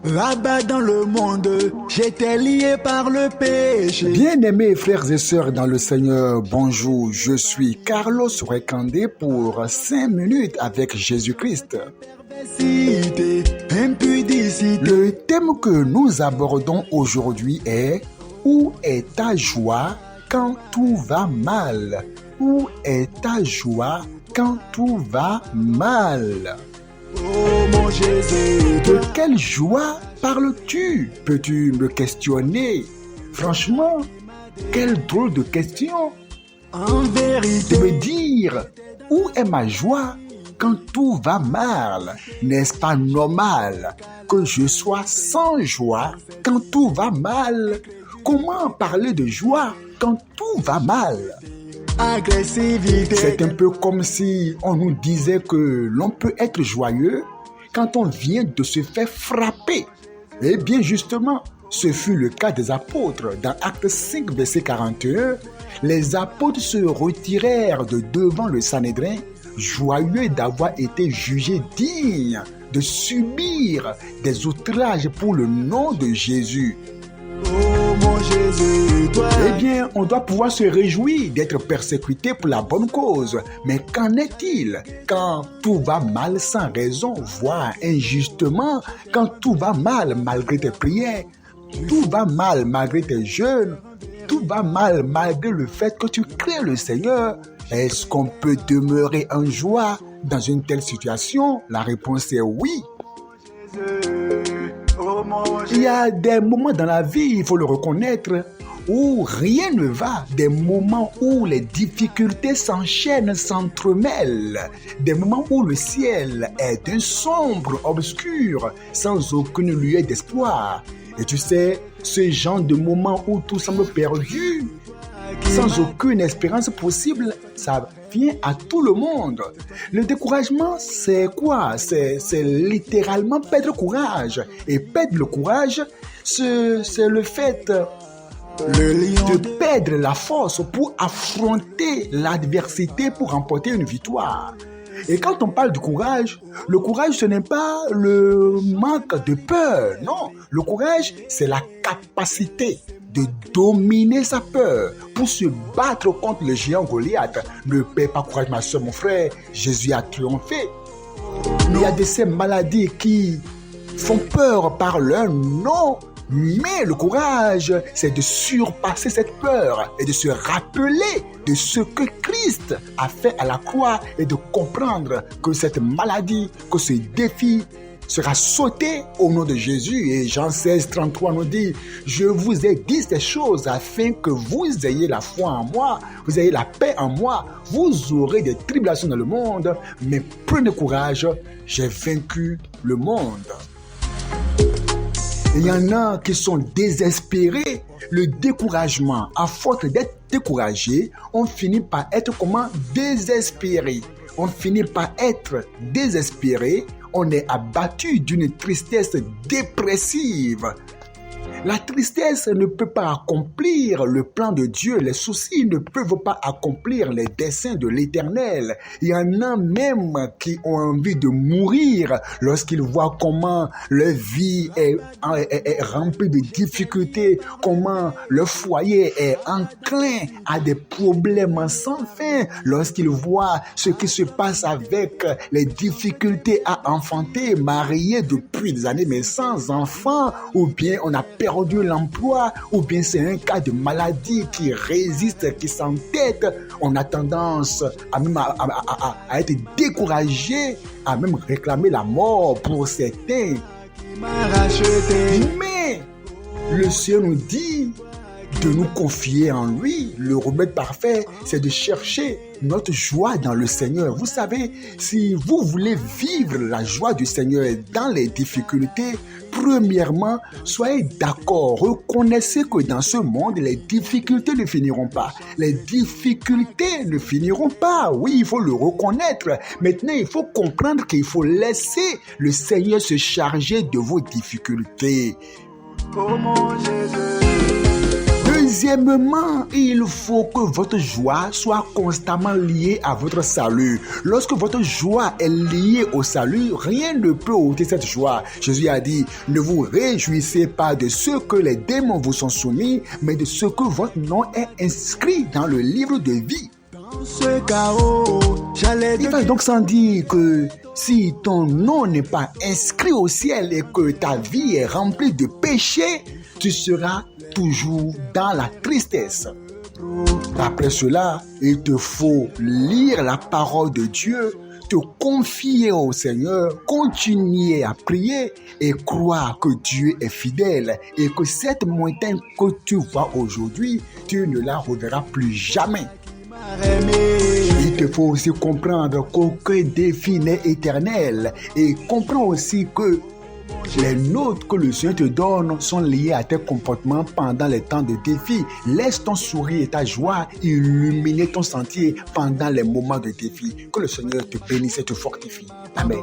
Là-bas dans le monde, j'étais lié par le péché. Bien-aimés frères et sœurs dans le Seigneur, bonjour, je suis Carlos Rekandé pour 5 minutes avec Jésus-Christ. Le thème que nous abordons aujourd'hui est « Où est ta joie quand tout va mal ?» Où est ta joie quand tout va mal? Oh mon Jésus, De quelle joie parles-tu? Peux-tu me questionner? Franchement, quelle drôle de question! en De vérité, me dire, où est ma joie quand tout va mal? N'est-ce pas normal que je sois sans joie quand tout va mal? Comment parler de joie quand tout va mal? agressivité, C'est un peu comme si on nous disait que l'on peut être joyeux quand on vient de se faire frapper. Eh bien justement, ce fut le cas des apôtres. Dans Actes 5, verset 41, les apôtres se retirèrent de devant le Sanhédrin, joyeux d'avoir été jugés dignes de subir des outrages pour le nom de Jésus. oh mon Jésus, toi, Eh bien, on doit pouvoir se réjouir d'être persécuté pour la bonne cause. Mais qu'en est-il quand tout va mal sans raison, voire injustement, quand tout va mal malgré tes prières, tout va mal malgré tes jeûnes, tout va mal malgré le fait que tu crées le Seigneur? Est-ce qu'on peut demeurer en joie dans une telle situation? La réponse est oui. oh mon Il y a des moments dans la vie, il faut le reconnaître, où rien ne va, des moments où les difficultés s'enchaînent, s'entremêlent, des moments où le ciel est d'un sombre, obscur, sans aucune lueur d'espoir. Et tu sais, ce genre de moments où tout semble perdu, sans aucune espérance possible, ça vient à tout le monde. Le découragement, c'est quoi? C'est littéralement perdre courage. Et perdre le courage, c'est le fait le lion de perdre la force pour affronter l'adversité pour remporter une victoire. Et quand on parle de courage, le courage, ce n'est pas le manque de peur, non. Le courage, c'est la capacité de dominer sa peur pour se battre contre le géant Goliath. Ne perds pas courage, ma soeur, mon frère, Jésus a triomphé. Il y a de ces maladies qui font peur par leur nom. Mais le courage, c'est de surpasser cette peur et de se rappeler de ce que Christ a fait à la croix et de comprendre que cette maladie, que ce défi sera sauté au nom de Jésus. Et Jean 16, 33 nous dit, je vous ai dit ces choses afin que vous ayez la foi en moi, vous ayez la paix en moi, vous aurez des tribulations dans le monde, mais prenez courage, j'ai vaincu le monde. Il y en a qui sont désespérés. Le découragement, à force d'être découragé, on finit par être comment? Désespéré. On finit par être désespéré. On est abattu d'une tristesse dépressive. La tristesse ne peut pas accomplir le plan de Dieu. Les soucis ne peuvent pas accomplir les desseins de l'Éternel. Il y en a même qui ont envie de mourir lorsqu'ils voient comment leur vie est remplie de difficultés, comment leur foyer est enclin à des problèmes sans fin, lorsqu'ils voient ce qui se passe avec les difficultés à enfanter, mariés depuis des années mais sans enfants, ou bien on a perdu l'emploi, ou bien c'est un cas de maladie qui résiste, qui s'entête. On a tendance à même à être découragé, à même réclamer la mort pour certains. m'a racheté. Mais le Seigneur nous dit de nous confier en lui. Le remède parfait, c'est de chercher notre joie dans le Seigneur. Vous savez, si vous voulez vivre la joie du Seigneur dans les difficultés, premièrement, soyez d'accord, reconnaissez que dans ce monde, les difficultés ne finiront pas. Les difficultés ne finiront pas. Oui, il faut le reconnaître. Maintenant, il faut comprendre qu'il faut laisser le Seigneur se charger de vos difficultés. Oh mon Jésus, Deuxièmement, il faut que votre joie soit constamment liée à votre salut. Lorsque votre joie est liée au salut, rien ne peut ôter cette joie. Jésus a dit, ne vous réjouissez pas de ce que les démons vous sont soumis, mais de ce que votre nom est inscrit dans le livre de vie. Dans ce chaos, Il va donc sans dire que si ton nom n'est pas inscrit au ciel et que ta vie est remplie de péchés, tu seras toujours dans la tristesse. Après cela, il te faut lire la parole de Dieu, te confier au Seigneur, continuer à prier et croire que Dieu est fidèle et que cette montagne que tu vois aujourd'hui, tu ne la reverras plus jamais. Il te faut aussi comprendre qu'aucun défi n'est éternel et comprends aussi que les notes que le Seigneur te donne sont liées à tes comportements pendant les temps de défi. Laisse ton sourire et ta joie illuminer ton sentier pendant les moments de défi. Que le Seigneur te bénisse et te fortifie. Amen.